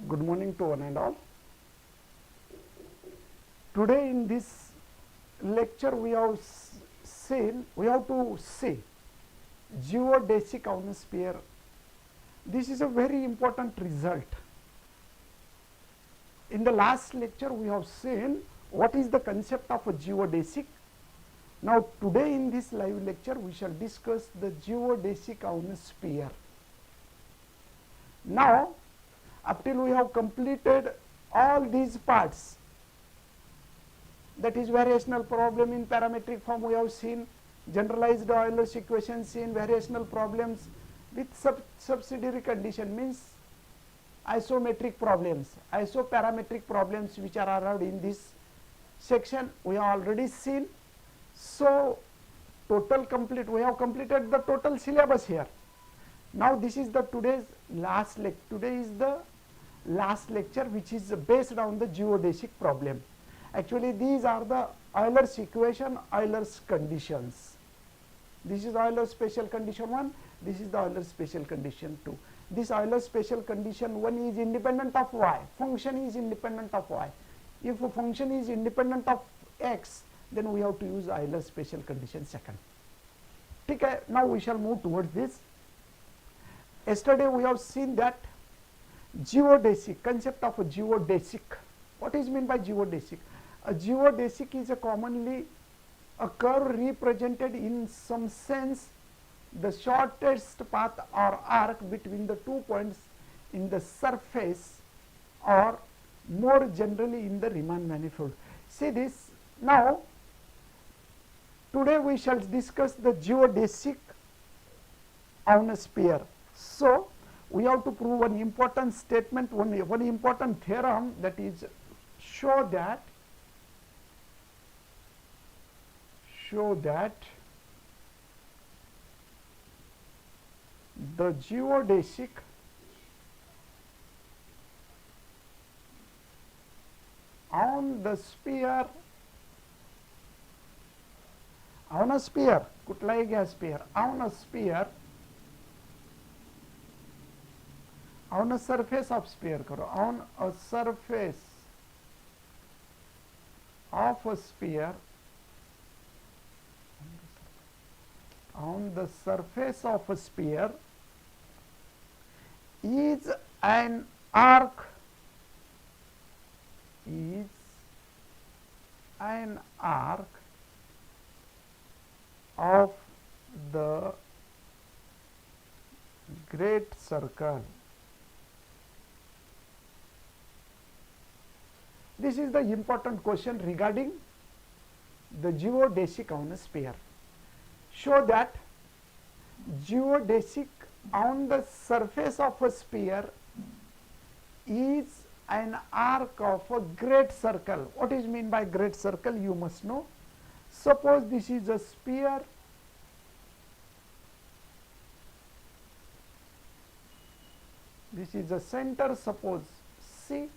Good morning to one and all. Today in this lecture we have to see geodesic on a sphere. This is a very important result. In the last lecture we have seen what is the concept of a geodesic. Now today in this live lecture we shall discuss the geodesic on a sphere. Now up till we have completed all these parts, that is variational problem in parametric form we have seen, generalized Euler's equation seen, variational problems with subsidiary condition means isometric problems, isoparametric problems which are arrived in this section we have already seen. So total complete, we have completed the total syllabus here. Now this is the today's last lecture. Today is the last lecture which is based on the geodesic problem. Actually these are the Euler's equation, Euler's conditions. This is Euler's special condition 1, this is the Euler's special condition 2. This Euler's special condition 1 is independent of y, function is independent of y. If a function is independent of x, then we have to use Euler's special condition 2. Okay, now we shall move towards this. Yesterday we have seen that geodesic, concept of a geodesic. What is meant by geodesic? A geodesic is a commonly a curve represented in some sense the shortest path or arc between the 2 points in the surface, or more generally in the Riemann manifold. See this. Now today we shall discuss the geodesic on a sphere. So we have to prove one important statement, one important theorem, that is show that the geodesic on the sphere, on a sphere, कुठलाही घ्या sphere, on a sphere, on a surface of sphere करो, on a surface of a sphere, on the surface of a sphere is an arc, of the great circle. This is the important question regarding the geodesic on a sphere. Show that geodesic on the surface of a sphere is an arc of a great circle. What is meant by great circle? You must know. Suppose this is a sphere, this is a center, suppose C.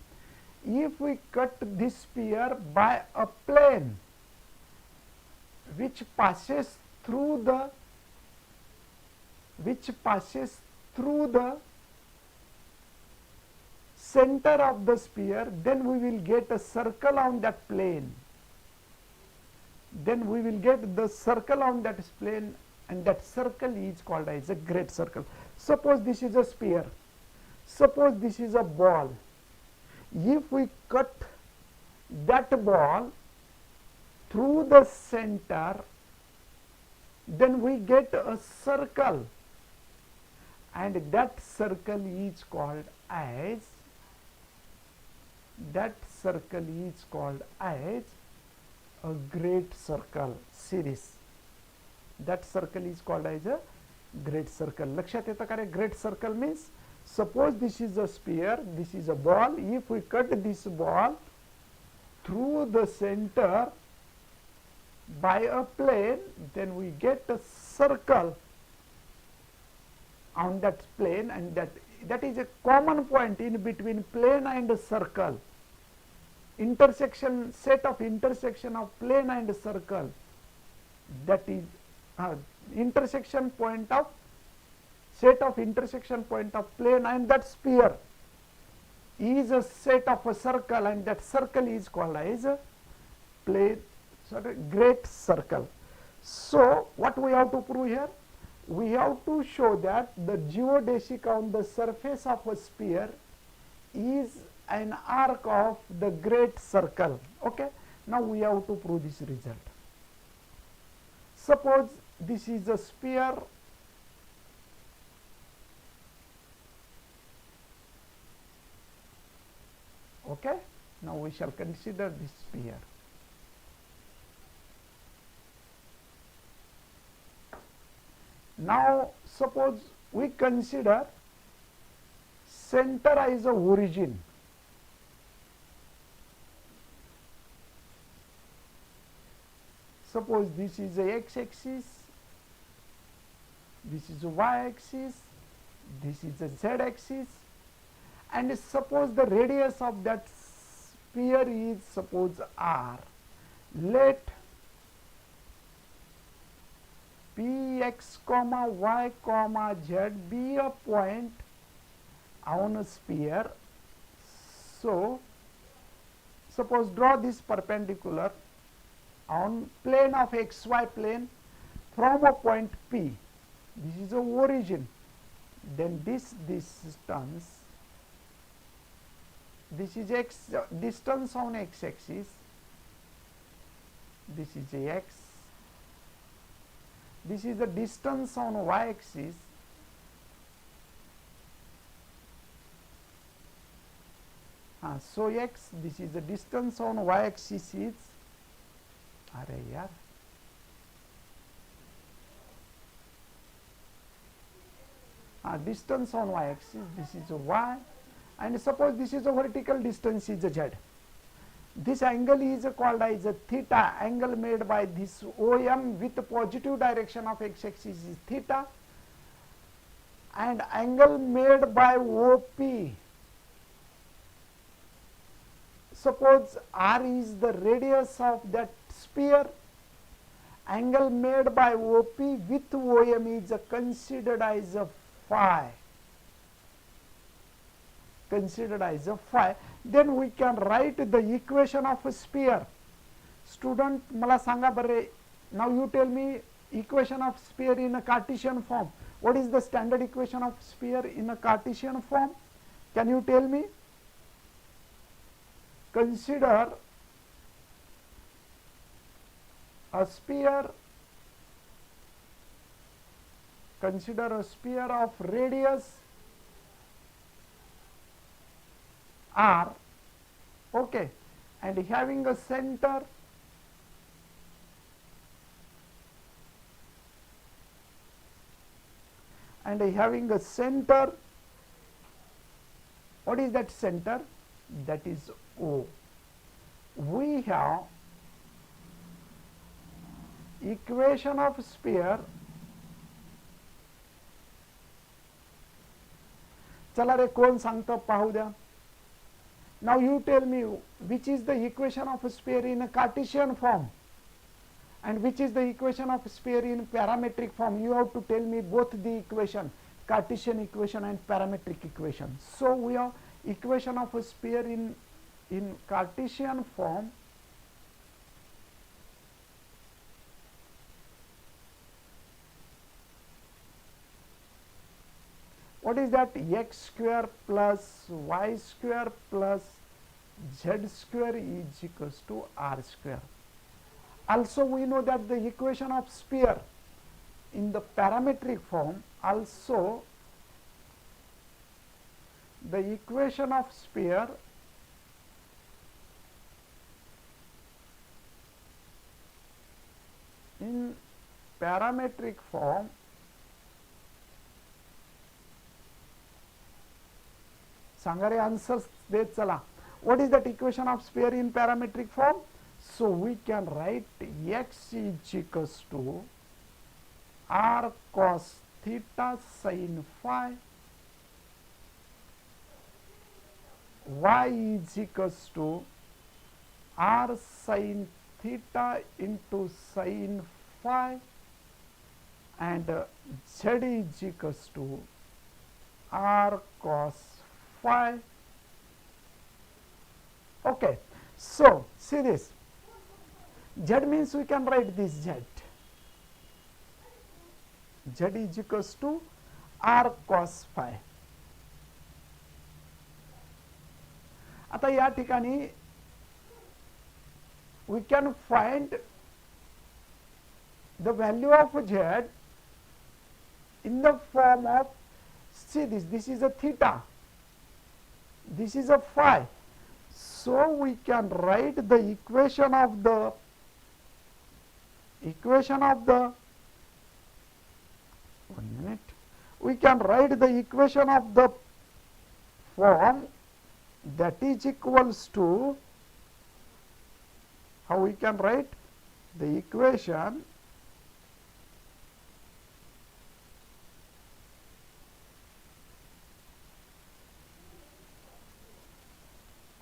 If we cut this sphere by a plane which passes through the center of the sphere, then we will get a circle on that plane. Then we will get the circle on that plane, and that circle is called as a great circle. Suppose this is a sphere, suppose this is a ball. If we cut that ball through the center, then we get a circle, and that circle is called as a great circle. Series, that circle is called as a great circle. लक्षात येतं का रे? Great circle means, suppose this is a sphere, this is a ball. If we cut this ball through the center by a plane, then we get a circle on that plane, and that is a common point in between plane and a circle. Intersection, set of intersection of plane and circle, that is intersection point of set of intersection point of plane and that sphere. is a set of a circle, and that circle is called as a great circle. So what we have to prove here? We have to show that the geodesic on the surface of a sphere is an arc of the great circle. Okay. Now we have to prove this result. Suppose this is a sphere, okay. Now we shall consider this sphere. Now suppose we consider center as a origin. Suppose this is a x-axis, this is a y-axis, this is a z-axis, and suppose the radius of that sphere is suppose r. Let Px, y, z be a point on a sphere. So suppose draw this perpendicular on plane of xy plane from a point P. This is the origin. Then this distance, this is x distance on x-axis, this is a x, this is the distance on y-axis, so x, this is the distance on y-axis is distance on y-axis, this is a y, and suppose this is a vertical distance is a z. This angle is called as a theta, angle made by this OM with positive direction of x-axis is theta, and angle made by OP, suppose r is the radius of that sphere, angle made by OP with OM is considered as a phi. Then we can write the equation of a sphere. Student, mala sanga bare, now you tell me equation of sphere in a Cartesian form. What is the standard equation of sphere in a Cartesian form? Can you tell me? Consider a sphere, of radius r, okay, and having a center what is that center? That is O. We have equation of sphere. चला रे कोण सांगतं पाहू द्या. Now you tell me which is the equation of a sphere in a Cartesian form and which is the equation of a sphere in parametric form. You have to tell me both the equation, Cartesian equation and parametric equation. So we have equation of a sphere in Cartesian form. What is that? X square plus y square plus z square is equals to r square. Also we know that the equation of sphere in the parametric form, also the equation of sphere in parametric form Sangare answers देत चला. What is that equation of sphere in parametric form? So we can write x is equals to r cos theta sin phi, y is equals to r sin theta into sin phi, and z is equals to r cos phi Okay. So, see this, z means we can write this z is equals to r cos phi. आता या ठिकाणी we can find the value of z in the form of, see this is a theta, this is a phi. So we can write the equation of the we can write the equation of the form that is equals to, how we can write the equation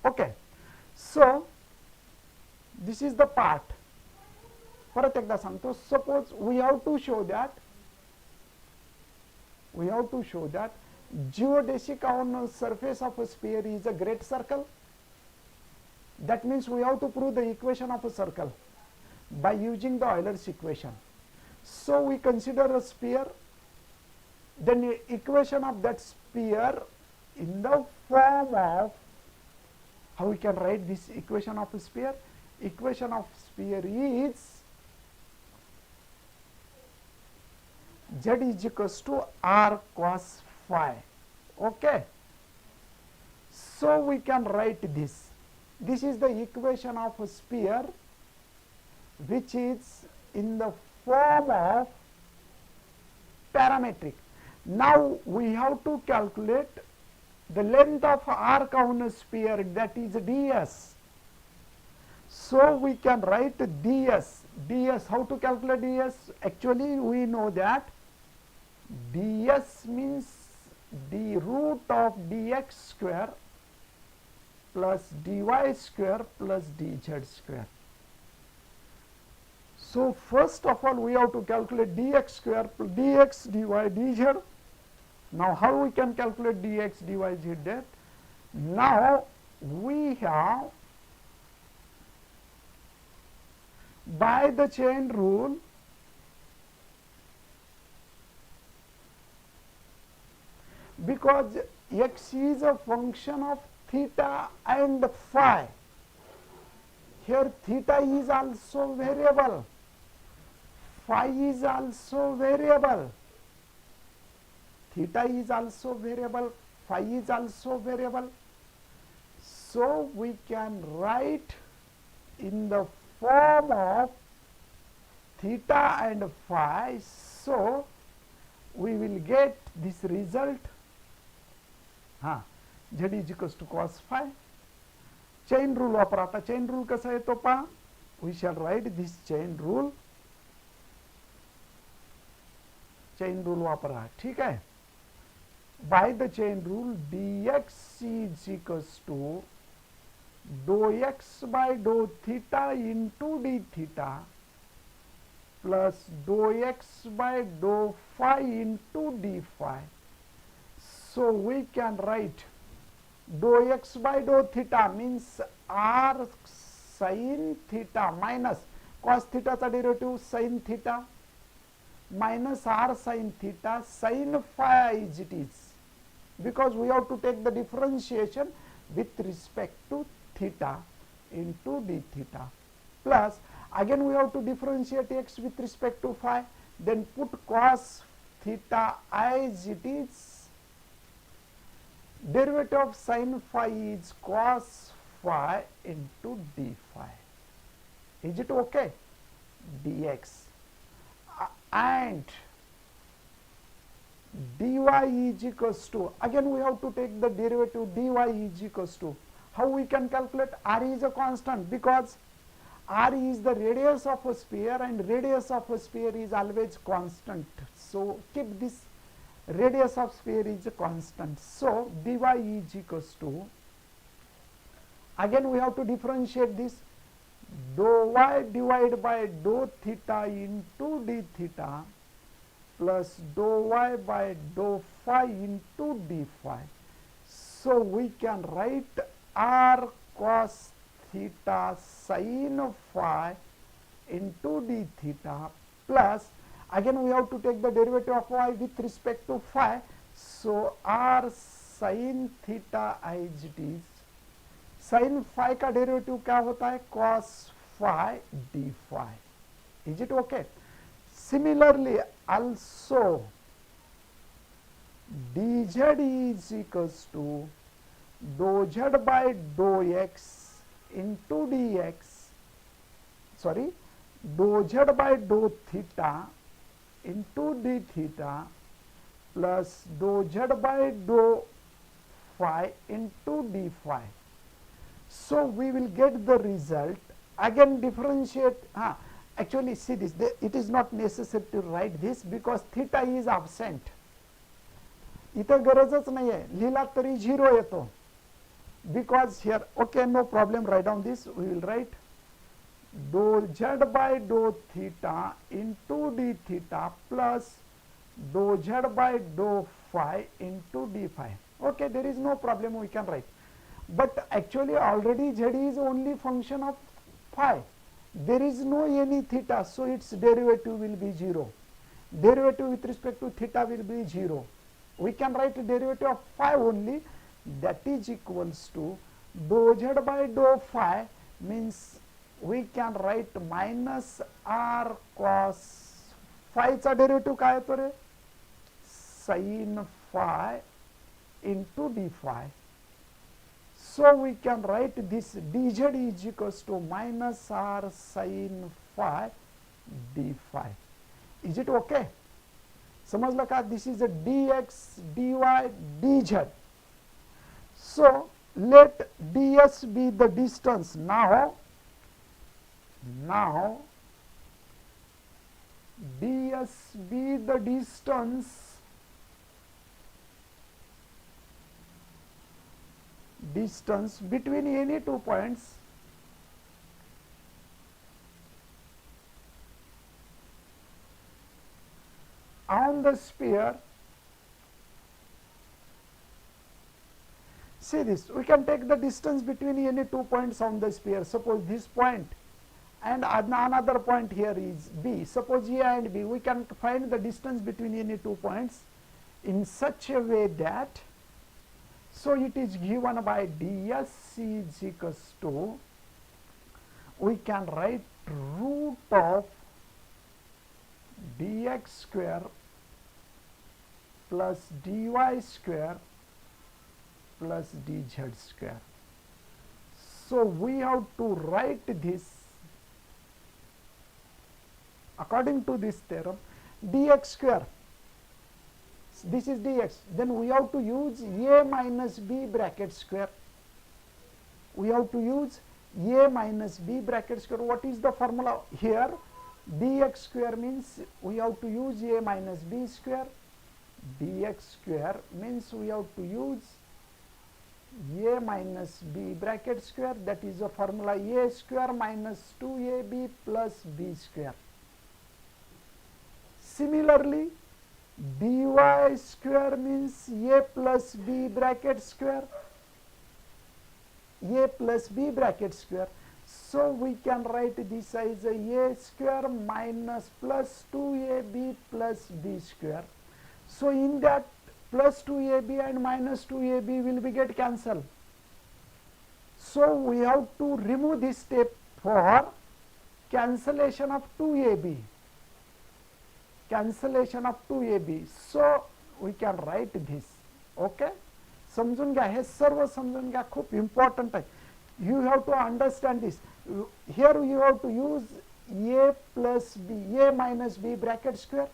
okay. So this is the part. परत एकदा सांगतो, suppose we have to show that geodesic on surface of a sphere is a great circle. That means we have to prove the equation of a circle by using the Euler's equation. So we consider a sphere, then the equation of that sphere in the form of, how we can write this equation of a sphere? Equation of sphere is z is equals to r cos phi. Okay. So we can write this. This is the equation of a sphere which is in the form of parametric. Now we have to calculate the length of arc on a sphere, that is ds. So we can write ds. How to calculate ds? Actually we know that ds means the root of dx square plus dy square plus dz square. So first of all we have to calculate dx square plus dx dy dz. Now how we can calculate dx dy dz? Now we have, by the chain rule, because x is a function of theta and phi, here theta is also variable, phi is also variable, theta is also variable, phi is also variable. So we can write in the form of theta and phi. So we will get this result, z is equals to cos phi. Chain rule वापरा. आता chain rule कसा येतो पहा, we shall write this chain rule वापरा. ठीक आहे. By the chain rule, dx is equals to dou x by dou theta into d theta plus dou x by dou phi into d phi. So we can write dou x by dou theta means r sin theta minus cos theta चा derivative sin theta minus r sin theta sin phi as it is, because we have to take the differentiation with respect to theta into d theta, plus again we have to differentiate x with respect to phi, then put cos theta as it is, derivative of sin phi is cos phi into d phi. Is it okay? Dx and dy is equals to, again we have to take the derivative, dy is equals to, how we can calculate? R is a constant, because r is the radius of a sphere and radius of a sphere is always constant. So keep this radius of sphere is a constant. So dy is equals to, again we have to differentiate this, dou y divided by dou theta into d theta plus dou y by dou phi into d phi. So we can write r cos theta sin phi into d theta plus, again we have to take the derivative of y with respect to phi, so r sin theta as it is, sin phi का derivative क्या होता है cos phi d phi. Is it okay? Similarly also dz is equals to dou z by dou x into dx, sorry, dou z by dou theta into d theta plus dou z by dou phi into d phi. So we will get the result. Again differentiate. Actually see this, it is not necessary to write this because theta is absent. इथं गरजच नाही आहे, लिहिला तरी 0 येतो. Because here, okay, no problem, write down this. We will write dou z by dou theta into d theta plus dou z by dou phi into d phi. Okay, there is no problem, we can write. But actually already z is only function of phi. There is no any theta, so its derivative will be 0. Derivative with respect to theta will be 0. We can write derivative of phi only, that is equals to dou z by dou phi, means we can write minus r cos phi चा derivative काय येतो रे, sin phi into d phi. So we can write this dz is equals to minus r sin phi d phi. Is it okay? समजलं का? This is a dx dy dz. So let ds be the distance. Now ds be the distance between any two points on the sphere. See this, we can take the distance between any two points on the sphere. Suppose this point and another point here is B. Suppose A and B, we can find the distance between any two points in such a way that, so it is given by DSC is equals to, we can write root of dx square plus dy square plus dz square. So we have to write this according to this theorem, dx square, this is dx, then we have to use a minus b bracket square. We have to use a minus b bracket square. What is the formula here? Dx square means we have to use a minus b square. Dx square means we have to use a minus b bracket square, that is the formula a square minus 2ab plus b square. Similarly, dy square means a plus b bracket square, a plus b bracket square. So we can write this as a square minus plus 2ab plus b square. So in that plus 2ab and minus 2ab will be get cancelled. So we have to remove this step for cancellation of 2ab. Cancellation of 2ab. So we can write this. Okay? समजून घ्या, हे सर्व समजून घ्या, खूप important आहे. You have to understand this. Here you have to use a plus b, a minus b bracket square.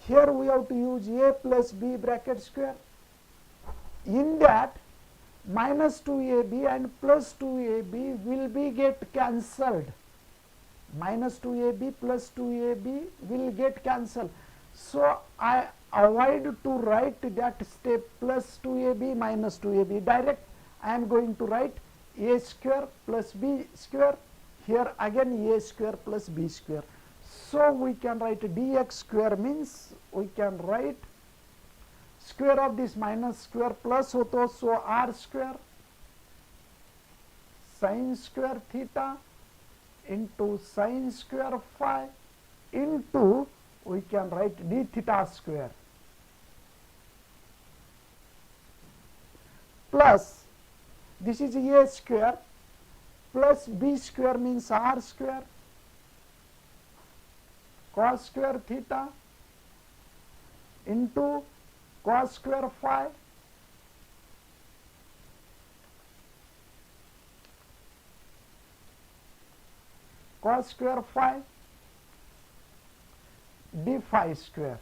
Here we have to use a plus b bracket square. In that, minus 2ab and plus 2ab will be get cancelled. Minus 2ab plus 2ab will get cancelled. So I avoid to write that step plus 2ab minus 2ab. Direct I am going to write a square plus b square. Here again a square plus b square. So we can write dx square means we can write square of this minus square plus होतो, so r square sin square theta into sin square phi into we can write d theta square plus this is a square plus b square means r square cos square theta into cos square phi cos square phi d phi square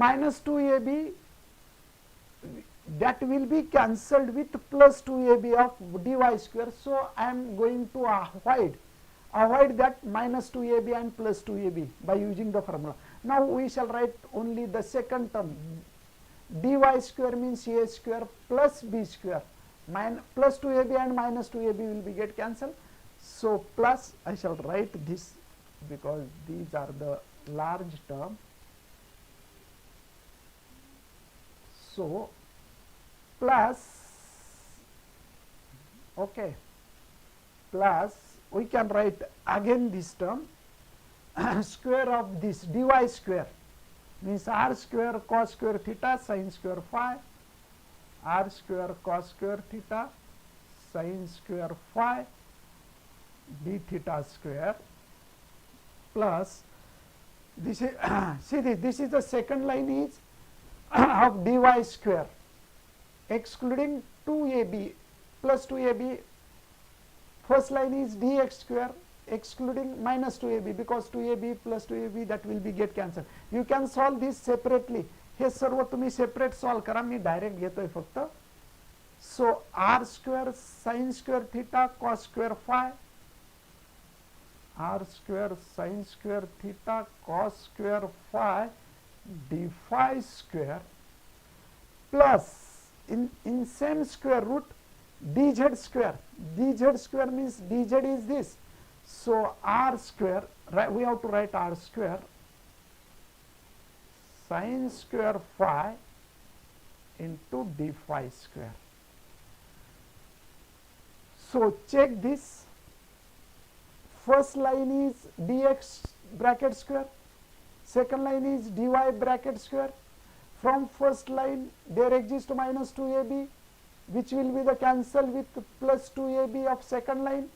minus 2ab that will be cancelled with plus 2ab of dy square. So, I am going to avoid that minus 2ab and plus 2ab by using the formula. Now, we shall write only the second term dy square means a square plus b square plus 2ab and minus 2ab will be get cancelled. So, plus I shall write this because these are the large term. So, plus okay plus we can write again this term square of this dy square means r square cos square theta sin square phi r square cos square theta sin square phi d theta square plus this is see this is the second line is of dy square excluding 2ab plus 2ab, first line is dx square excluding minus 2ab because 2ab plus 2ab that will be get cancelled. You can solve this separately. हे सर्व तुम्ही separate solve करा, मी direct घेतोय फक्त. So r square sin square theta cos square phi r square sin square theta cos square phi d phi square plus in same square root dz square. dz square means dz is this. So r square, we have to write r square sin square phi into d phi square. So check this. First line is dx bracket square, second line is dy bracket square. From first line there exists minus 2ab which will be the cancel with plus 2ab of second line.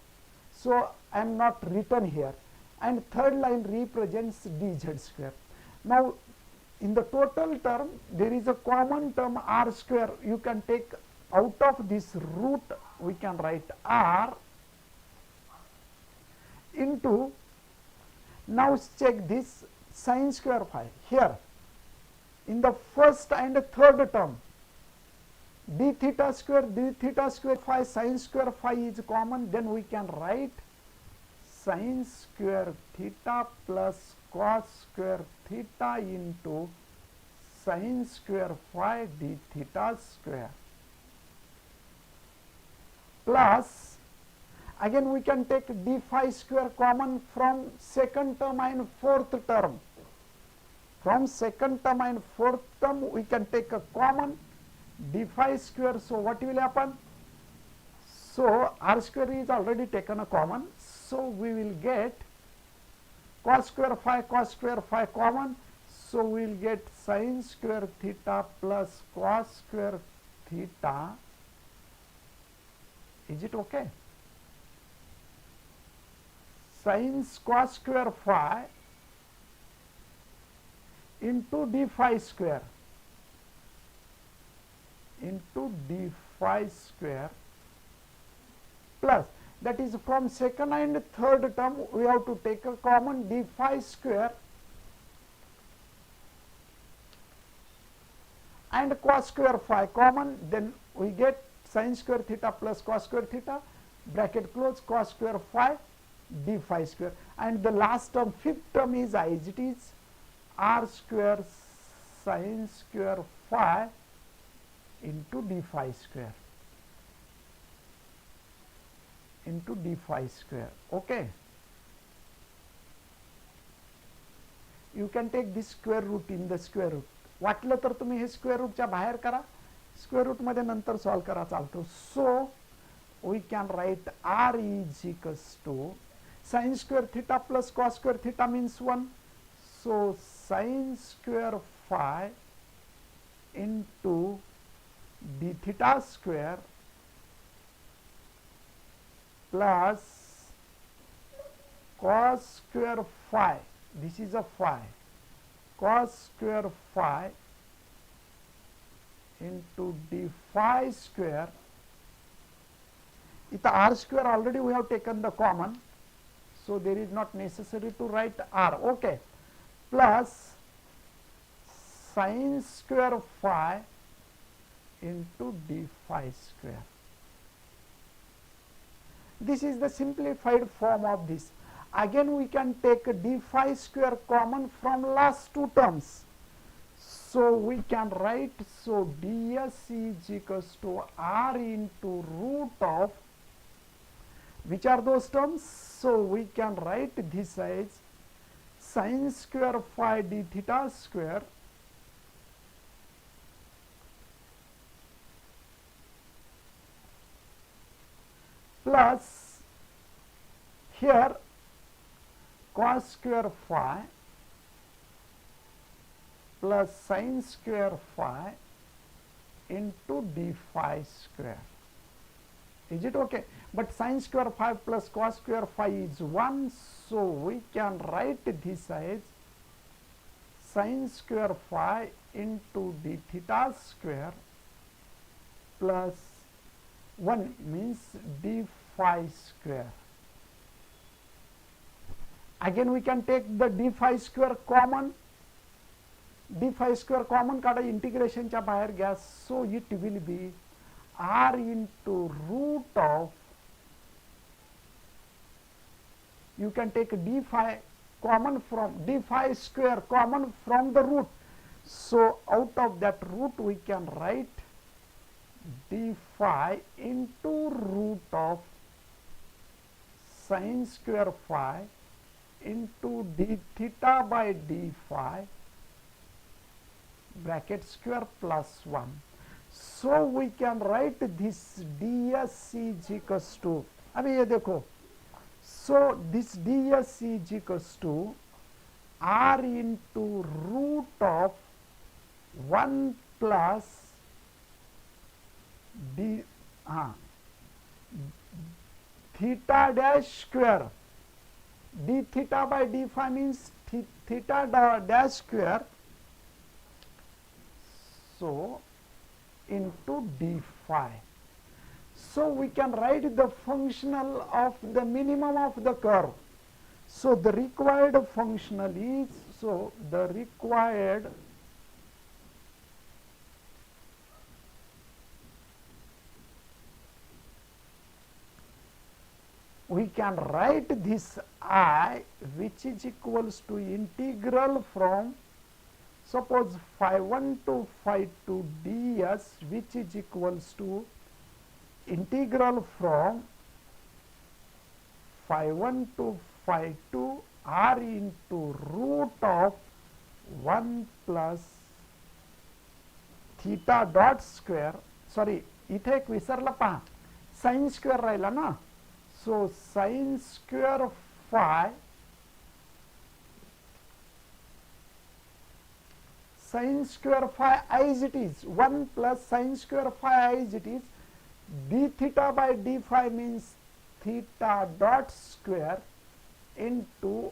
So I am not written here, and third line represents dz square. Now in the total term there is a common term r square. You can take out of this root, we can write r into, now check this sin square phi here in the first and third term d theta square phi sin square phi is common, then we can write sin square theta plus cos square theta into sin square phi d theta square plus again we can take d phi square common from second term and fourth term. From second term and fourth term we can take a common d phi square. So what will happen? So r square is already taken a common. So we will get cos square phi common. So we will get sin square theta plus cos square theta. Is it okay? Sin cos square phi into d phi square plus, that is from second and third term we have to take a common d phi square and cos square phi common, then we get sin square theta plus cos square theta bracket close cos square phi d phi square, and the last term fifth term is as it is r square sin square phi into d phi square into d phi square. Okay, you can take this square root in the square root. वाटलं तर तुम्ही हे square रूटच्या बाहेर करा. Square root मध्ये नंतर solve करा चालतो. सो we can write r is equals to sin square theta plus cos square theta means 1. So sin square phi into d theta square plus cos square phi, this is a phi, cos square phi into d phi square. It r square already we have taken the common, so there is not necessary to write r, okay, plus sin square phi into d phi square. This is the simplified form of this. Again we can take d phi square common from last two terms. So we can write, so ds is equals to r into root of, which are those terms? So we can write this as sin square phi d theta square plus here cos square phi plus sin square phi into d phi square. Is it okay? But sin square phi plus cos square phi is 1, so we can write this as sin square phi into d theta square plus 1 means d phi square. Again we can take the d phi square common. d phi square common काढा, integration च्या बाहेर घ्या. So it will be r into root of, you can take d phi common from d phi square common from the root. So out of that root we can write d phi into root of sin square phi into d theta by d phi bracket square plus 1. So we can write this ds is equals to, अभी ये देखो, so this ds is equals to r into root of 1 plus d theta dash square, d theta by d phi means theta dash square, so into d phi. So we can write the functional of the minimum of the curve. So the required functional is, so the required we can write this I, which is equals to integral from, suppose phi 1 to phi 2 ds, which is equals to integral from phi 1 to phi 2 r into root of 1 plus theta dot square, sorry इथे एक विसरला पहा, sin square राहिला ना. So sin square phi, sin square phi as it is, 1 plus sin square phi as it is, d theta by d phi means theta dot square into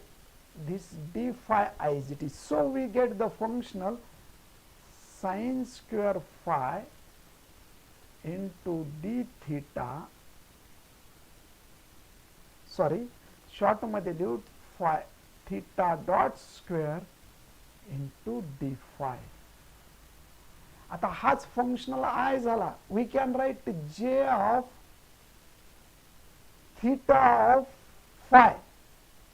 this d phi as it is. So we get the functional sin square phi into d theta, sorry short मध्ये लिहू phi theta dot square into d phi. आता हाच functional I झाला. We can write j of theta of phi.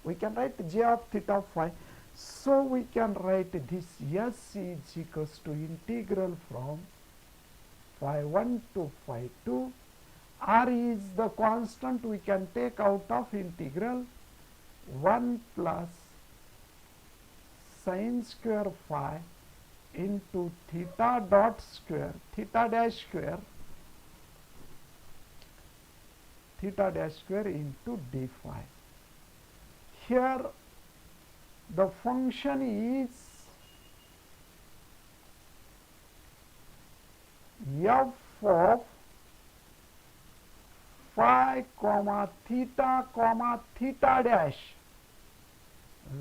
We can write j of theta of phi. So we can write this S is equals to integral from phi 1 to phi 2. R is the constant we can take out of integral 1 plus sin square phi into theta dot square, theta dash square into d phi. Here the function is f of phi comma theta dash,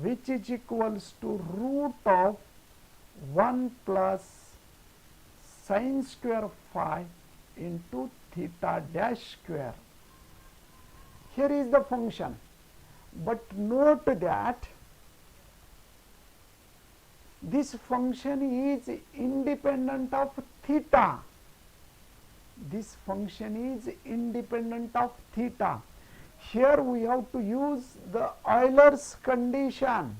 which is equals to root of 1 plus sin square phi into theta dash square. Here is the function, but note that this function is independent of theta. This function is independent of theta. Here we have to use the Euler's condition.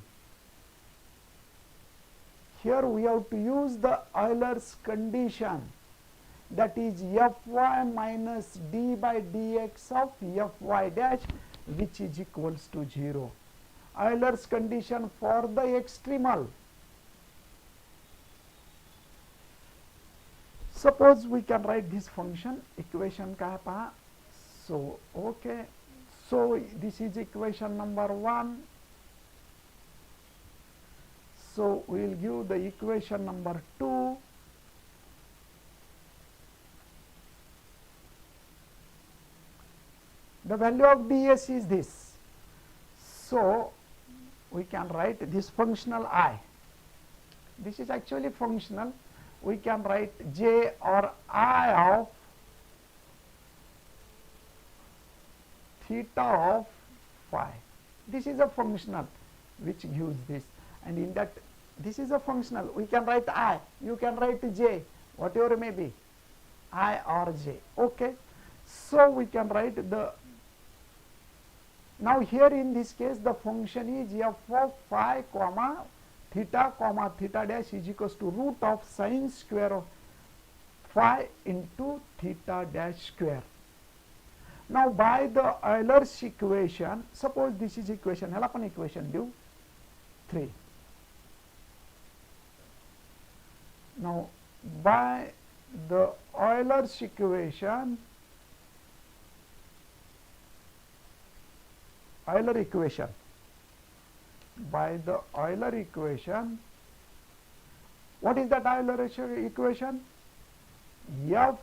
Here we have to use the Euler's condition, that is fy minus d by dx of fy dash, which is equals to 0. Euler's condition for the extremal. Suppose we can write this function, equation ka hai paha. So okay, so this is equation number 1. So we will give the equation number 2. The value of ds is this. So we can write this functional I. This is actually functional. We can write j or I of theta of phi. This is a functional which gives this, and in that this is a functional. We can write I, you can write j, whatever may be, I or j. Okay, so we can write the, now here in this case the function is f of phi comma theta dash is equals to root of sin square of phi into theta dash square. Now by the Euler's equation, suppose this is equation, hela pan equation do 3. Now by the Euler's equation, by the Euler equation, what is that Euler equation? F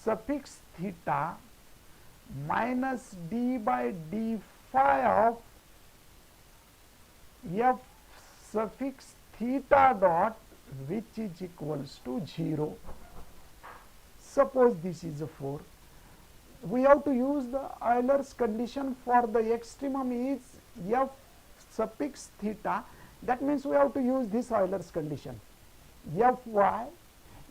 suffix theta minus d by d phi of f suffix theta dot, which is equals to 0. Suppose this is a 4. We have to use the Euler's condition for the extremum is f suffix theta. That means we have to use this Euler's condition. Fy,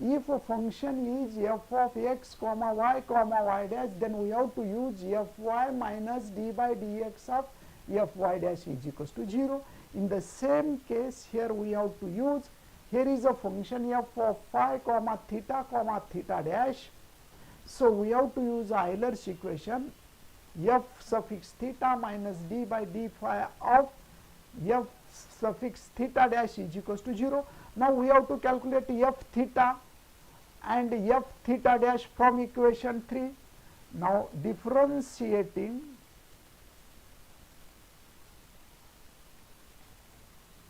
if a function is f of x comma y dash, then we have to use fy minus d by dx of fy dash is equals to 0. In the same case here we have to use, here is a function f of phi comma theta dash. So we have to use Euler's equation, f suffix theta minus d by d phi of f suffix theta dash is equals to 0. Now we have to calculate f theta and f theta dash from equation 3. Now differentiating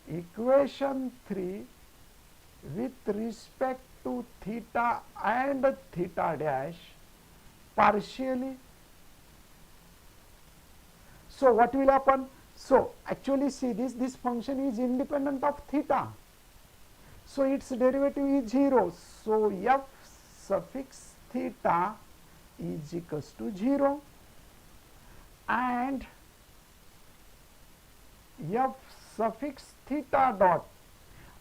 equation 3 with respect to theta and theta dash partially. So what will happen? So actually see this function is independent of theta. So its derivative is 0. So f suffix theta is equals to 0 and f suffix theta dot,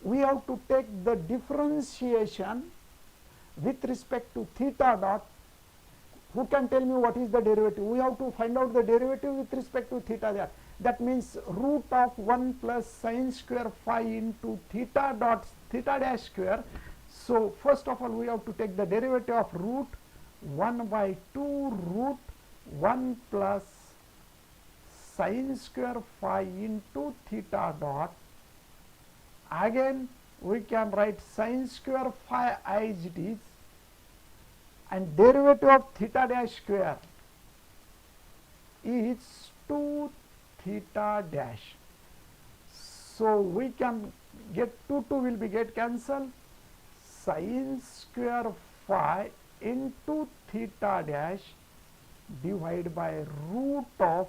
we have to take the differentiation with respect to theta dot. Who can tell me what is the derivative? We have to find out the derivative with respect to theta there. That means root of 1 plus sin square phi into theta dot theta dash square. So first of all we have to take the derivative of root 1 by 2 root 1 plus sin square phi into theta dot. Again we can write sin square phi as it is, and derivative of theta dash square is 2 theta dash. So we can get 2 will be get cancelled, sin square phi into theta dash divided by root of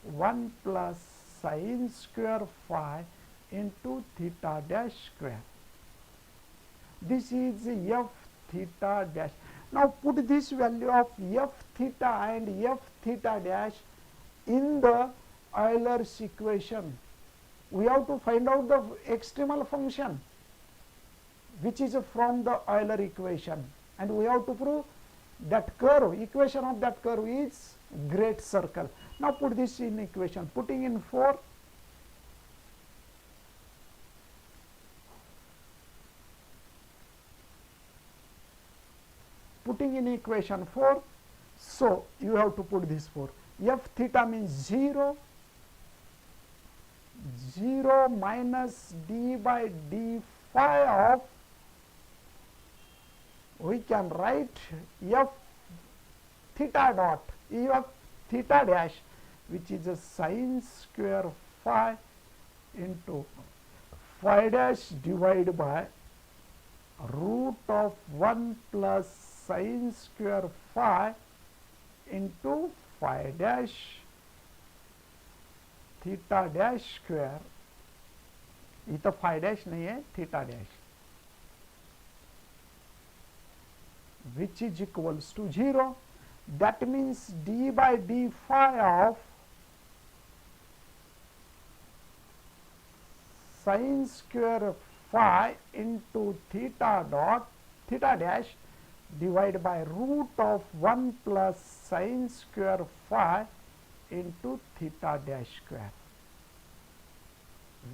1 plus sin square phi into theta dash square. This is f theta dash. Now put this value of f theta and f theta dash in the Euler's equation. We have to find out the extremal function which is from the Euler equation, and we have to prove that curve, equation of that curve is great circle. Now put this in equation, putting in 4, putting in equation 4, so you have to put this 4. F theta means 0, 0 minus d by d phi of, we can write f theta dot, f theta dash, which is a sin square phi into phi dash divided by root of 1 plus sin square phi into phi dash theta dash square. इथं phi dash नहीं है, theta dash, which is equals to 0. That means d by d phi of sin square phi into theta dot, theta dash divided by root of 1 plus sin square phi into theta dash square,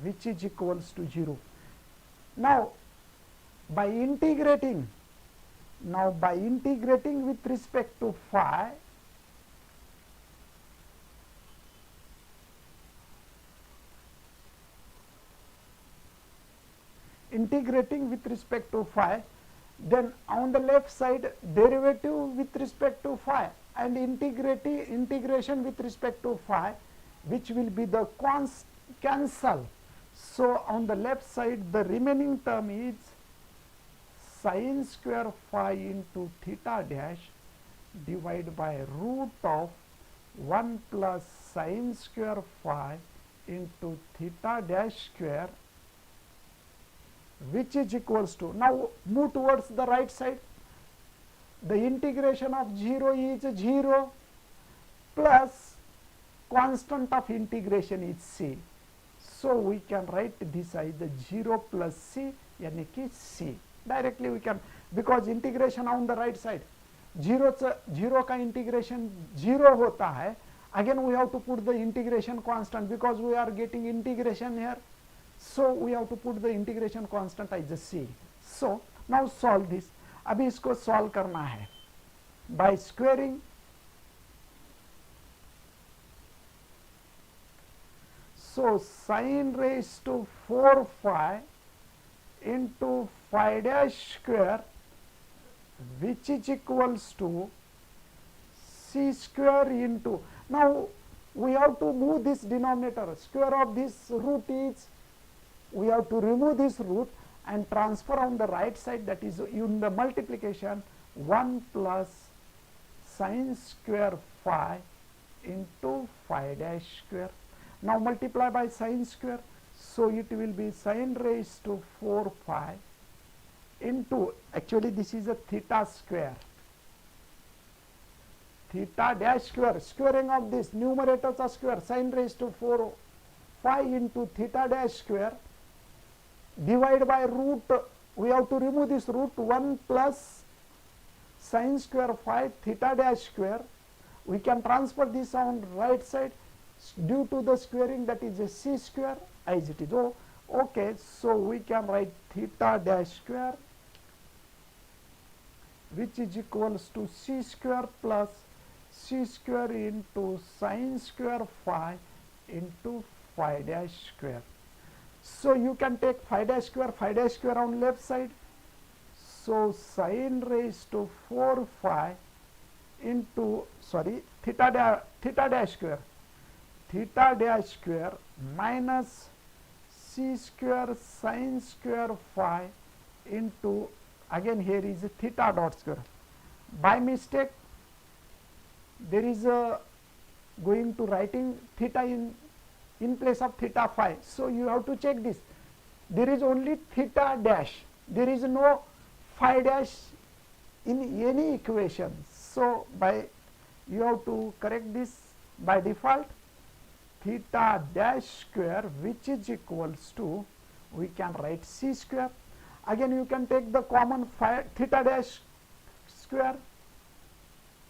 which is equals to 0. Now by integrating with respect to phi, then on the left side derivative with respect to phi and integration with respect to phi, which will be the cancel. So on the left side the remaining term is sin square phi into theta dash divided by root of 1 plus sin square phi into theta dash square, which is equals to, now move towards the right side, the integration of 0 is 0 plus constant of integration is c. So we can write this as the 0 plus c, यानी कि c. Directly we can, because integration on the right side, 0 का integration 0 होता है. Again we have to put the integration constant because we are getting integration here. So we have to put the integration constant as the c. So now solve this. अभी इसको solve करना है by squaring. So sin raised to 4 phi into phi dash square, which is equals to c square into, now we have to move this denominator, square of this root is, we have to remove this root and transfer on the right side, that is in the multiplication 1 plus sin square phi into phi dash square. Now multiply by sin square, so it will be sin raised to 4 phi into, actually this is a theta square, theta dash square, squaring of this numerators are square, sin raised to 4 phi into theta dash square divided by root, we have to remove this root 1 plus sin square phi theta dash square. We can transfer this on right side due to the squaring, that is a c square as it is. Oh, okay, so we can write theta dash square, which is equals to c square plus c square into sin square phi into phi dash square. So you can take phi dash square on left side. So sin raised to 4 phi into, sorry, theta dash square minus c square sin square phi into, again here is theta dot square. By mistake there is a going to writing theta in place of theta phi. So you have to check this. There is only theta dash. There is no phi dash in any equation. So you have to correct this by default. Theta dash square, which is equals to, we can write c square. Again you can take the common theta dash square.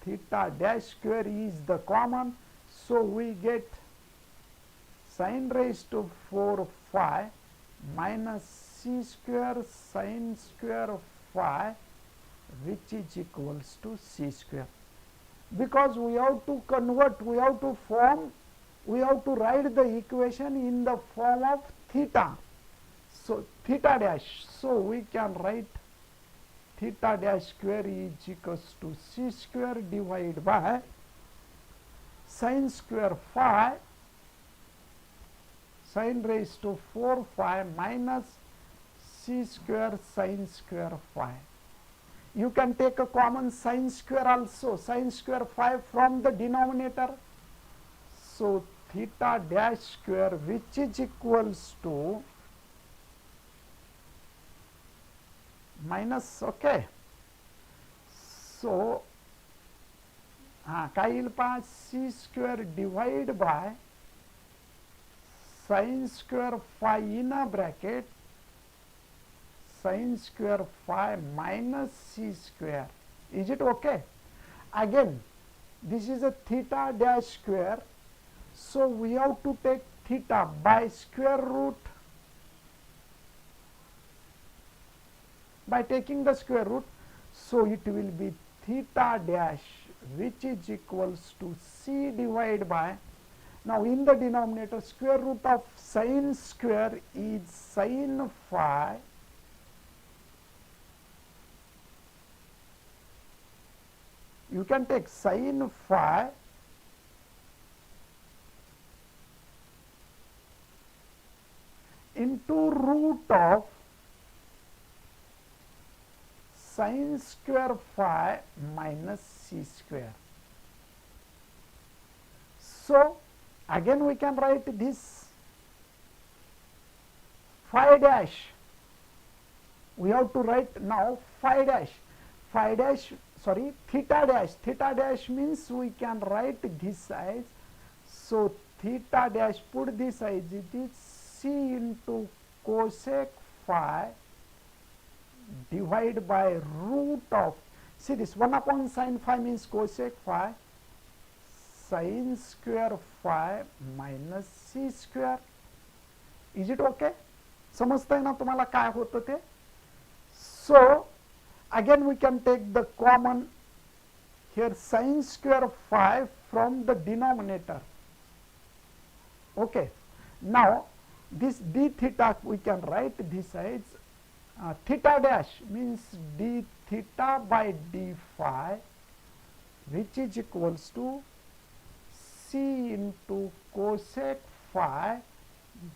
Theta dash square is the common. So we get sin raised to 4 phi minus c square sin square phi, which is equals to c square. Because we have to convert, we have to write the equation in the form of theta. So theta dash, so we can write theta dash square is equals to c square divided by sin square phi sin raised to 4 phi minus c square sin square phi. You can take a common sin square also, sin square phi from the denominator. So theta dash square, which is equals to minus, okay. So काय येईल पहा, c square divided by sin square phi in a bracket sin square phi minus c square. Is it okay? Again this is a theta dash square, so we have to take theta by square root. By taking the square root, so it will be theta dash, which is equals to c divided by, now in the denominator square root of sin square is sin phi you can take sin phi into root of sin square phi minus c square. So again we can write this phi dash. We have to write now phi dash. Theta dash means we can write this as, so theta dash, put this as it is c into cosec phi divided by root of, see this 1 upon sin phi means cosec phi sin square phi minus c square. Is it okay? समजतंय ना तुम्हाला काय होतं ते? So again we can take the common here sin square phi from the denominator. Okay, now this d theta we can write this as theta dash means d theta by d phi, which is equals to c into cosec phi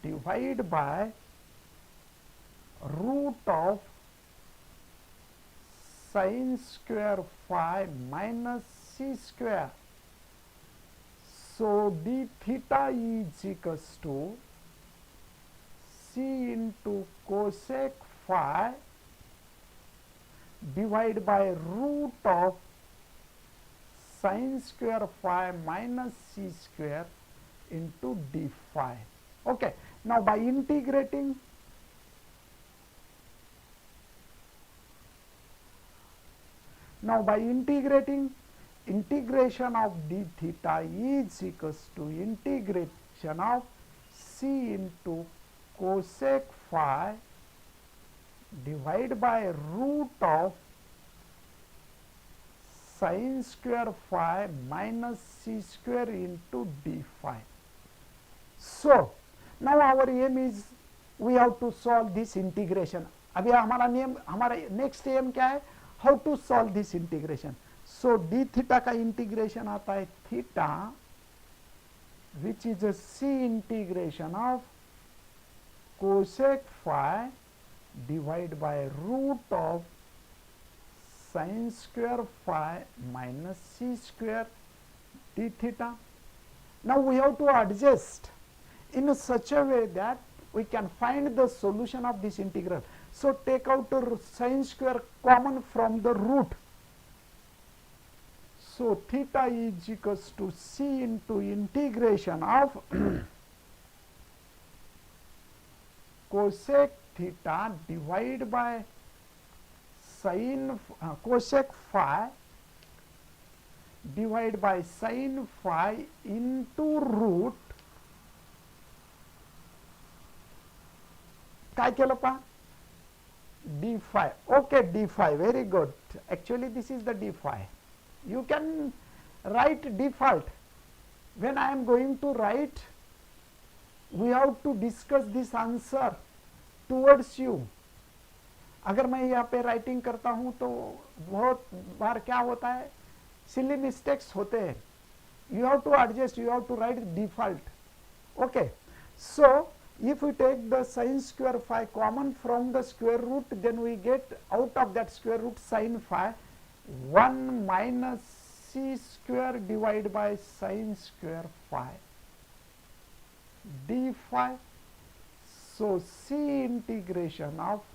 divided by root of sin square phi minus c square. So d theta is equals to c into cosec phi divided by root of sin square phi minus c square into d phi. Okay, now by integrating, integration of d theta is equals to integration of c into cosec phi divided by root of sin square phi minus c square into d phi. So now our aim is we have to solve this integration. अभी हमारा नियम, हमारा next aim क्या है, how to solve this integration. So d theta का integration आता है theta which is a c integration of cosec phi divide by root of sin square phi minus c square d theta. Now we have to adjust in such a way that we can find the solution of this integral. So take out sin square common from the root. So theta is equals to c into integration of cosec theta divided by sin cosec phi divided by sin phi into root. काय केलं पहा, d phi. Okay, d phi, very good. Actually this is the d phi. You can write default. When I am going to write, we have to discuss this answer towards you. अगर मैं यहाँ पे writing करता हूँ तो बहुत बार क्या होता है, सिली मिस्टेक्स होते हैं. You have to adjust, you have to write default. Okay, so if we take the sin square phi common from the square root, then we get out of that square root sin phi 1 minus c square divided by sin square phi d phi. So c integration of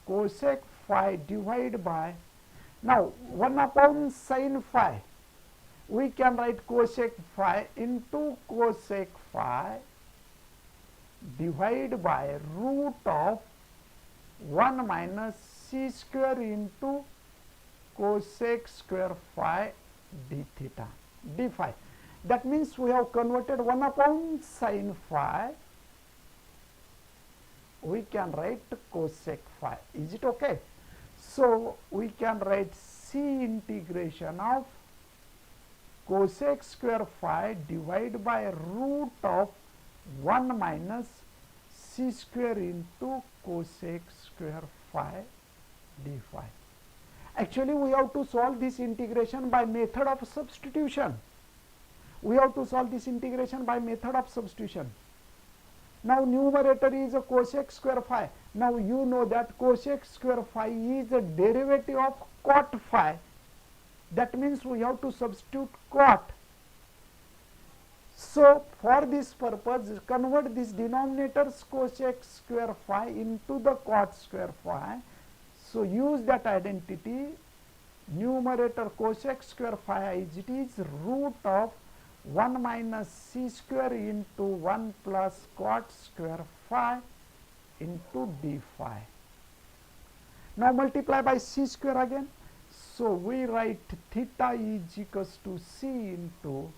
cosec phi divided by, now 1 upon sin phi, we can write cosec phi into cosec phi divided by root of 1 minus c square into cosec square phi d theta d phi. That means we have converted 1 upon sin phi, we can write cosec phi. Is it okay? So we can write c integration of cosec square phi divided by root of 1 minus c square into cosec square phi d phi. Actually we have to solve this integration by method of substitution. We have to solve this integration by method of substitution. Now numerator is a cosec square phi. Now you know that cosec square phi is a derivative of cot phi. That means we have to substitute cot. So for this purpose, convert this denominator's cosec square phi into the cot square phi. So use that identity. Numerator cosec square phi as it is root of 1 minus c square into 1 plus cot square phi into d phi. Now multiply by c square again. So we write theta is equals to c into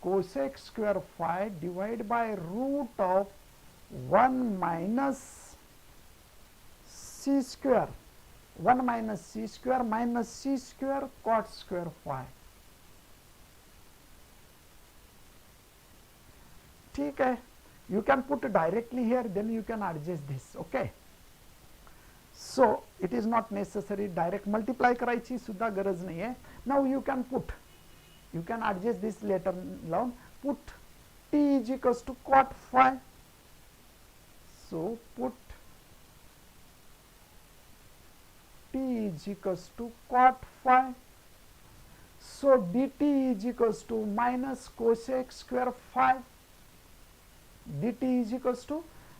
cosec square phi divided by root of 1 minus c square, 1 minus c square minus c square cot square phi. ठीक है, you can put directly here, then you can adjust this. Okay, so it is not necessary direct multiply करायची सुद्धा गरज नाही आहे. Now you can put, you can adjust this later on. Put t is equals to cot phi. So put t is equals to cot phi. So dt is equals to minus cosec square phi. Dt is equals to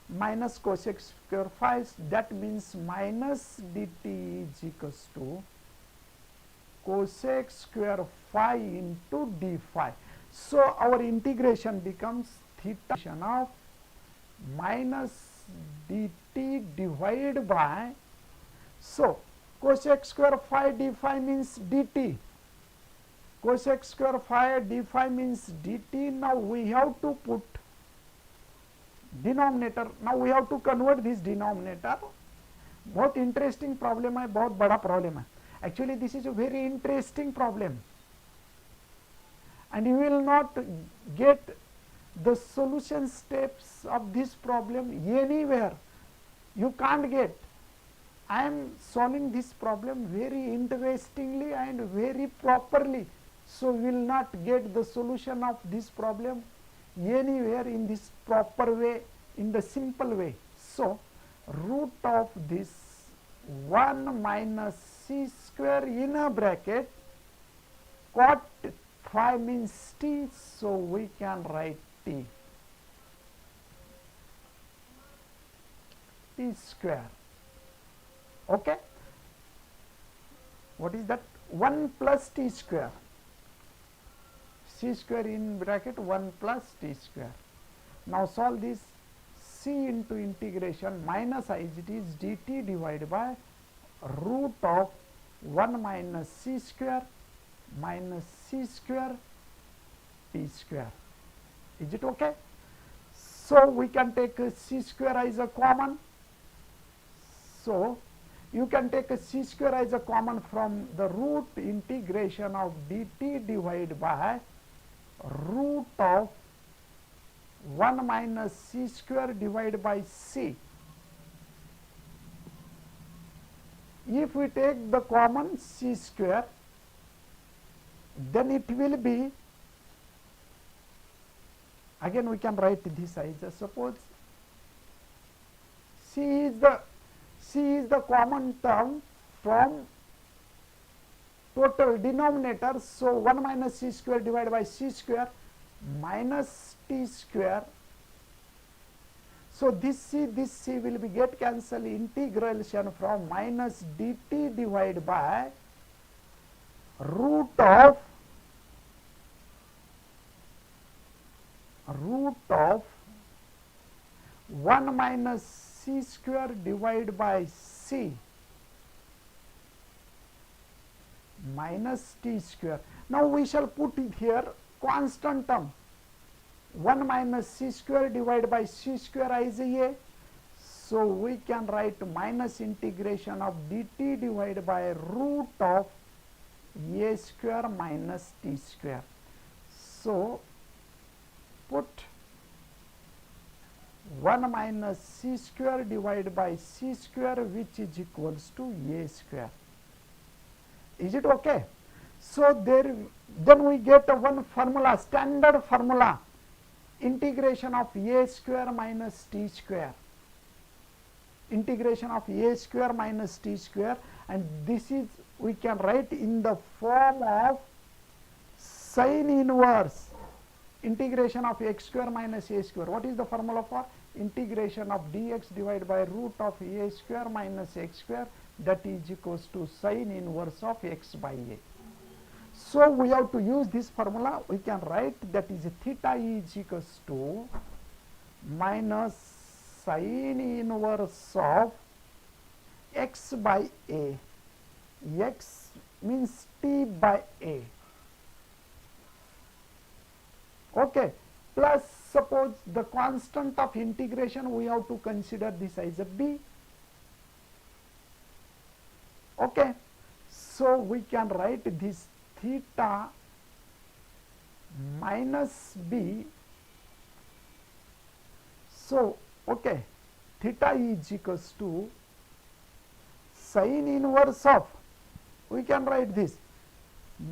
minus cosec square phi. That means minus dt is equals to cosec square phi into d phi. So our integration becomes theta of minus dt divided by, so cosec square phi d phi means dt, cosec square phi d phi means dt. Now we have to put denominator. Now we have to convert this denominator. बहुत interesting problem है, बहुत बड़ा problem है. Actually this is a very interesting problem, and you will not get the solution steps of this problem anywhere. You can't get. I am solving this problem very interestingly and very properly. So, we will not get the solution of this problem anywhere in this proper way, in the simple way. So, root of this 1 minus c square in a bracket cot phi means t, so we can write t square. Okay, what is that? 1 plus t square, c square in bracket 1 plus t square. Now solve this. C into integration minus I it is dt divided by root of 1 minus c square minus c square t square. Is it okay? So, we can take c square as a common. So, you can take a c square as a common from the root integration of dt divided by root of 1 minus c square divided by c. If we take the common c square, then it will be, again we can write this as a, suppose c is the common term from total denominator. So, 1 minus c square divided by c square minus t square. So, this c will be get cancelled, integration from minus dt divided by root of 1 minus c square divided by c minus t square. Now, we shall put it here constant term 1 minus c square divided by c square as a. So, we can write minus integration of dt divided by root of a square minus t square. So, put 1 minus c square divided by c square which is equals to a square. Is it okay? So, then we get one formula, standard formula, integration of a square minus t square, integration of a square minus t square, and this is we can write in the form of sine inverse integration of x square minus a square. What is the formula for integration of dx divided by root of a square minus x square, that is equals to sine inverse of x by a. So, we have to use this formula. We can write that is theta is equals to minus sine inverse of x by a, x means t by a, okay, plus suppose the constant of integration we have to consider this as a b, okay. So, we can write this theta minus b. So, okay, theta is equals to sine inverse of, we can write this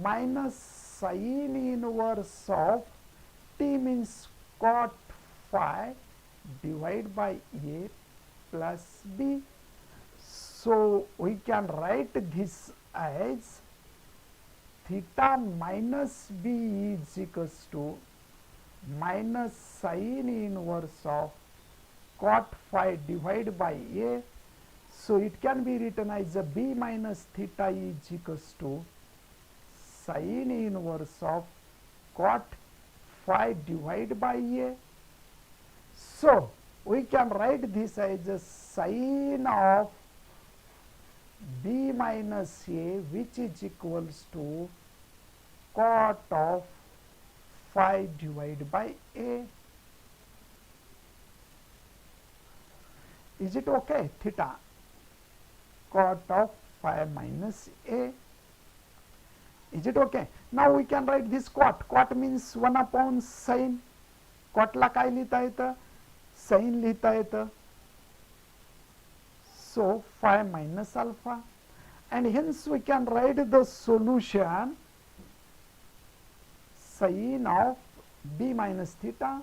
minus sine inverse of t means cot phi divided by a plus b. So, we can write this as theta minus b is equals to minus sine inverse of cot phi divided by a. So, it can be written as a b minus theta is equals to sine inverse of cot phi divided by a. So, we can write this as a sine of b minus a, which is equals to cot of phi divided by a. Is it okay? Theta cot of phi minus a. Is it okay? Now, we can write this cot. Cot means 1 upon sine. कॉटला काय लिहिता येतं, sign लिहिता येतं. So phi minus alpha, and hence we can write the solution sin of b minus theta,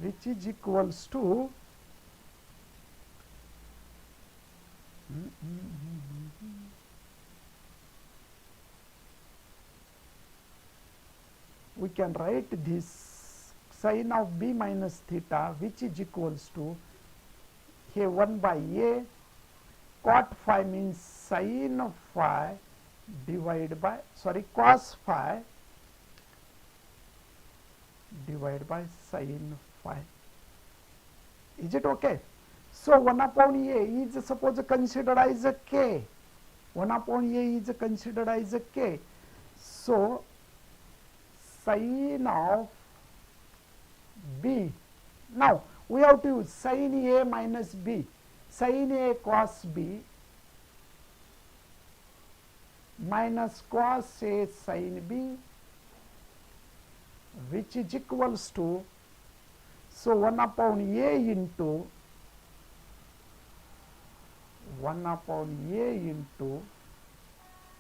which is equals to we can write this sin of b minus theta, which is equals to here 1 by a cot phi means sin phi divided by cos phi divided by sin phi. Is it okay? So 1 upon a is suppose considered as a k. 1 upon a is considered as a k. So sin of b, now we have to use sin a minus b, sin a cos b minus cos a sin b, which is equals to, so 1 upon a into 1 upon a into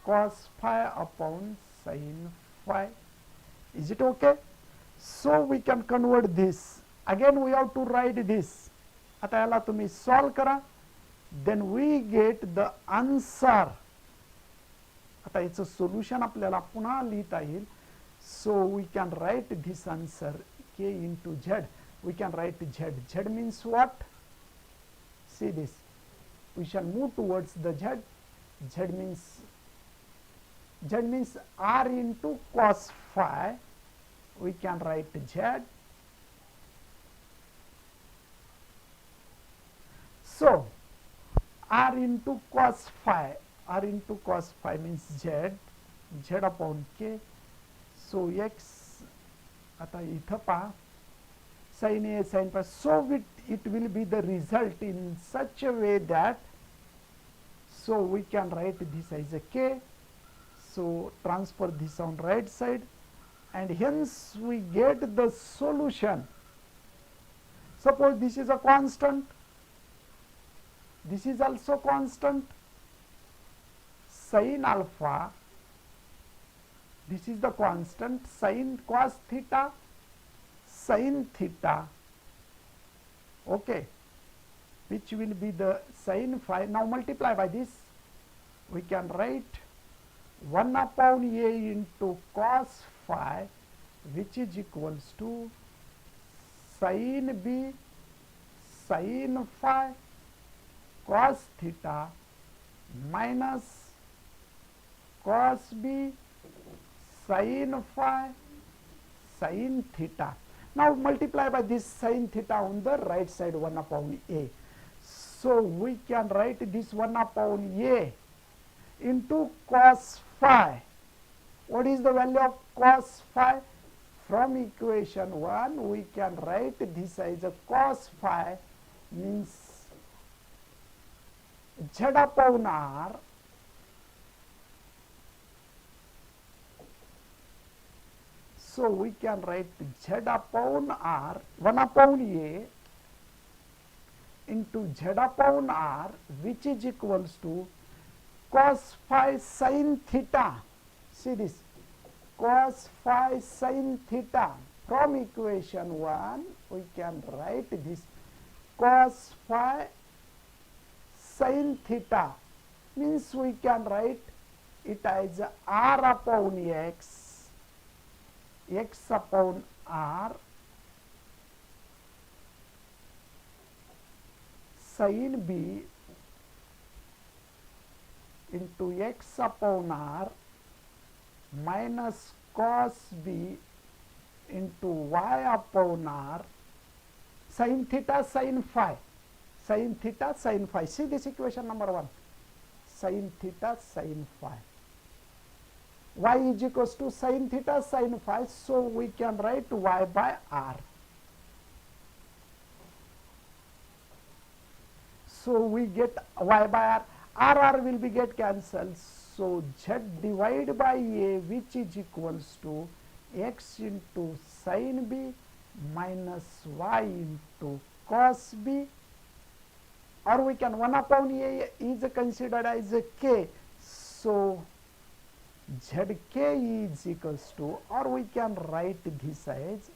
cos phi upon sin phi. Is it okay? So we can convert this. Again we have to write this. आता याला तुम्ही solve करा, then we get the answer. आता याचं solution आपल्याला पुन्हा लिहिता येईल. So we can write this answer k into z. We can write z. Z means what? See this. We shall move towards the z. Z means r into cos phi. We can write z. So r into cos phi. R into cos phi means z. Z upon k. So x, आता इथं पहा sin a sin phi. So it will be the result in such a way that, so we can write this as a k. So transfer this on right side, and hence we get the solution. Suppose this is a constant, this is also constant, sin alpha, this is the constant, sin cos theta, sin theta, okay, which will be the sin phi. Now multiply by this, we can write 1 upon a into cos phi, which is equals to sin b sin phi cos theta minus cos b sin phi sin theta. Now multiply by this sin theta on the right side, 1 upon a. So we can write this 1 upon a into cos phi. What is the value of cos phi? From equation 1 we can write this as a cos phi means z upon r so we can write z upon r 1 upon a into z upon r, which is equals to cos phi sin theta. See this, cos phi sin theta. From equation 1 we can write this cos phi sin theta, means we can write it as r upon x, x upon r sin b into x upon r minus cos b into y upon r sin theta sin phi, sin theta sin phi. See this equation number 1, sin theta sin phi. Y is equals to sin theta sin phi, so we can write y by r. So we get y by r, r will be get cancelled, So z divided by a, which is equals to x into sin b minus y into cos b, or we can 1 upon a is considered as a k. So zk is equals to, or we can write this as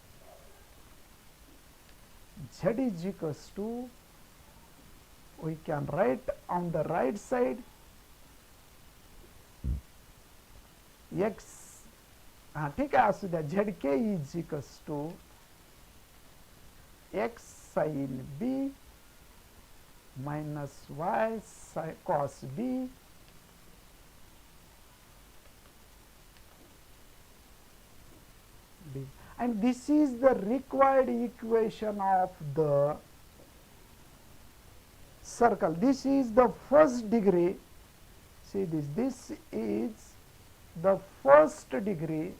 z is equals to, we can write on the right side x, ठीक आहे, असू द्या, zk is equals to x sin b minus y cos b b, and this is the required equation of the circle. This is the first degree. See this, this is the first degree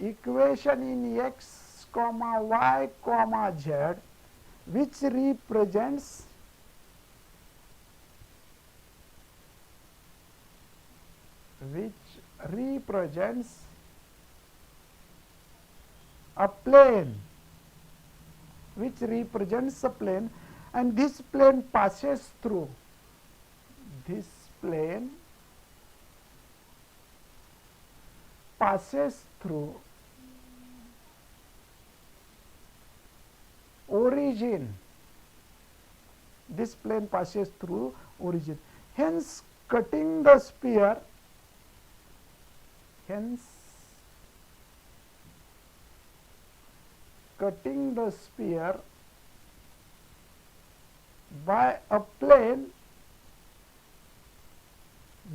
equation in x comma y comma z, which represents a plane, which represents a plane, and this plane passes through, this plane passes through origin, this plane passes through origin, hence cutting the sphere, hence cutting the sphere by a plane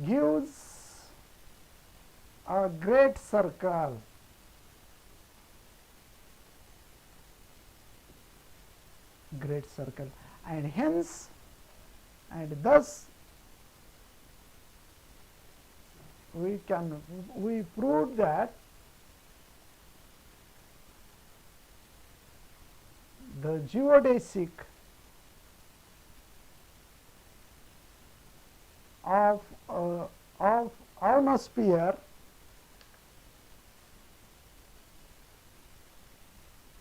gives a great circle. Great circle, and hence, and thus we proved that the geodesic of a sphere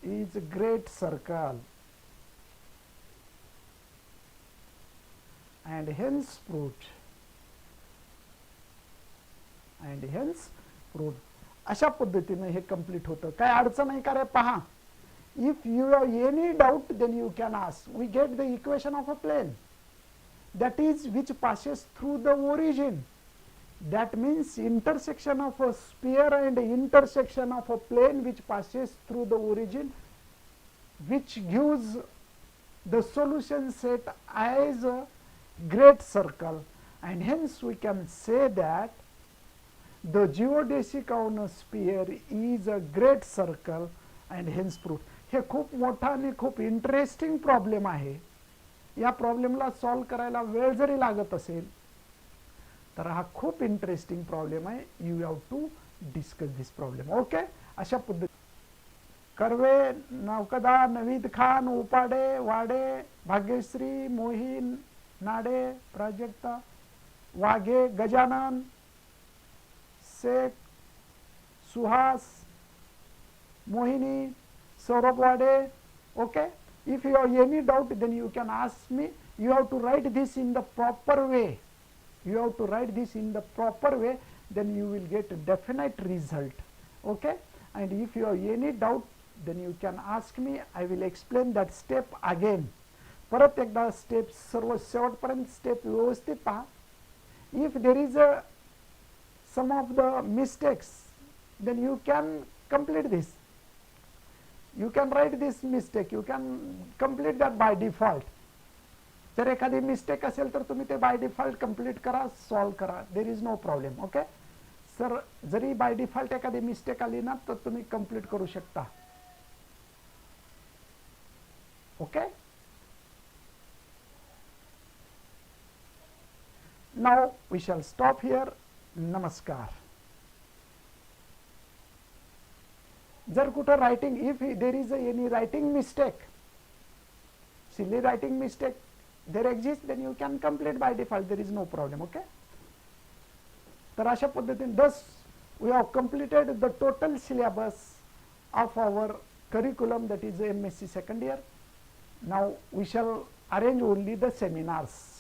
is a great circle, and hence proved, and hence proved. अशा पद्धतीने हे complete होतं. काय अडचण आहे का रे? पहा, if you have any doubt, then you can ask. We get the equation of a plane, that is which passes through the origin. That means intersection of a sphere and intersection of a plane which passes through the origin, which gives the solution set as a great circle, and hence we can say that the geodesic on a sphere is a great circle, and hence proof. हे खूप मोठा आणि खूप interesting problem आहे. या प्रॉब्लेमला solve करायला वेळ जरी लागत असेल तर हा खूप इंटरेस्टिंग प्रॉब्लेम आहे. You have to discuss this problem. Okay, अशा पद्धती Karve, Naukda, Naveed Khan, Upade, Wade, Bhagyashree, Mohin, Nade, Prajakta, Wahge, Gajanan, Sheikh, Suhas, Mohini, Saurabh Wade. Okay, if you have any doubt, then you can ask me. You have to write this in the proper way. You have to write this in the proper way, then you will get a definite result. Okay, and if you have any doubt, then you can ask me. I will explain that step again. परत एकदा step सर्व शेवटपर्यंत step व्यवस्थित पहा. If there is a some of the mistakes, then you can complete this. You can write this mistake, you can complete that by default. जर एखादी mistake असेल तर तुम्ही ते बाय डिफॉल्ट कंप्लीट करा, सॉल्व करा, there is no problem. Okay sir, जरी by default एखादी मिस्टेक आली ना तर तुम्ही कंप्लीट करू शकता. Okay, now we shall stop here. नमस्कार. जर कुठं writing, if there is any writing mistake, silly writing mistake, there exists, then you can complete by default, there is no problem. Okay. तर अशा पद्धतीने thus we have completed the total syllabus of our curriculum, that is M.Sc. second year. Now we shall arrange only the seminars.